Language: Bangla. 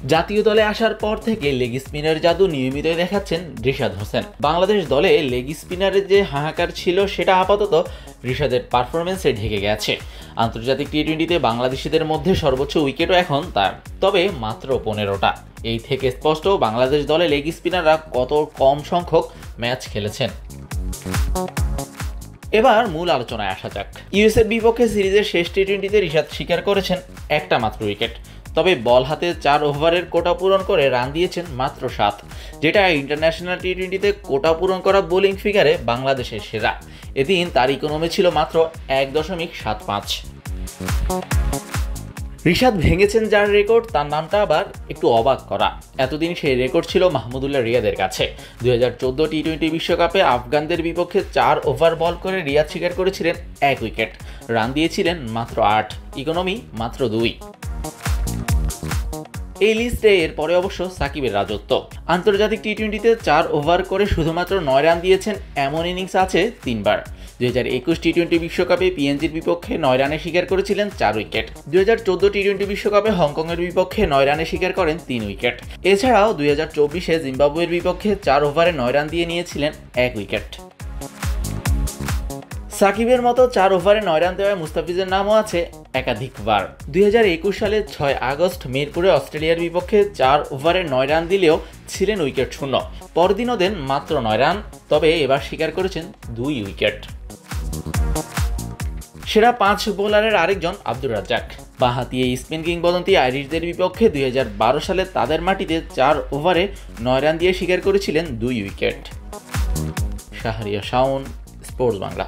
জাতীয় দলে আসার পর থেকে লেগ স্পিনার জাদু নিয়মিতই দেখাচ্ছেন রিশাদ হোসেন। বাংলাদেশ দলে লেগ স্পিনারের যে হাহাকার ছিল সেটা আপাতত রিশাদের পারফরমেন্সে ঢেকে গেছে। আন্তর্জাতিক টি-20তে বাংলাদেশিদের মধ্যে সর্বোচ্চ উইকেটও এখন তার, তবে মাত্র 15টা। এই থেকে স্পষ্ট বাংলাদেশ দলে লেগ স্পিনাররা কত কম সংখ্যক ম্যাচ খেলেছেন। এবার মূল আলোচনায় আসা যাক। ইউএসের বিপক্ষে সিরিজের শেষ টি-20তে রিশাদ শিকার করেছেন একটা মাত্র উইকেট, তবে বল হাতে 4 ওভারের কোটা পূরণ করে রান দিয়েছেন মাত্র 7, যেটা ইন্টারন্যাশনাল টি-20তে কোটা পূরণ করা বোলিং ফিগারে বাংলাদেশের সেরা। এদিন তার ইকোনমি ছিল মাত্র 1.75। রিশাদ ভেঙেছেন যার রেকর্ড, তার নামটা আবার একটু অবাক করা। এতদিন সেই রেকর্ড ছিল মাহমুদুল্লাহ রিয়াদের কাছে। 2014 টি-20 বিশ্বকাপে আফগানদের বিপক্ষে 4 ওভার বল করে রিয়াদ শিকার করেছিলেন 1 উইকেট, রান দিয়েছিলেন মাত্র 8, ইকোনমি মাত্র 2। এই লিস্টে এরপরে অবশ্য সাকিবের রাজত্ব। আন্তর্জাতিক টি-20তে 4 ওভার করে শুধুমাত্র 9 রান দিয়েছেন এমন ইনিংস আছে 3 বার। 2021 টি-20 বিশ্বকাপে পিএনজির বিপক্ষে 9 রানে শিকার করেছিলেন 4 উইকেট। 2014 টি-20 বিশ্বকাপে হংকংয়ের বিপক্ষে 9 রানে শিকার করেন 3 উইকেট। এছাড়াও 2024-এ জিম্বাবুয়ের বিপক্ষে 4 ওভারে 9 রান দিয়ে নিয়েছিলেন 1 উইকেট। সাকিবের মতো 4 ওভারে 9 রান দেওয়া মুস্তাফিজের নামও আছে একাধিকবার। 2021 সালের 6 আগস্ট মিরপুরে অস্ট্রেলিয়ার বিপক্ষে 4 ওভারে 9 রান দিলেও ছিলেন উইকেট শূন্য। পরদিনও দেন মাত্র 9 রান, তবে এবার শিকার করেছেন 2 উইকেট। সেরা 5 বোলারের আরেকজন আব্দুর রাজ্জাক। বাঁহাতি এই স্পিন কিংবদন্তি আইরিশদের বিপক্ষে 2012 সালে তাদের মাটিতে 4 ওভারে 9 রান দিয়ে শিকার করেছিলেন 2 উইকেট। শাহরিয়ার শাওন, স্পোর্টস বাংলা।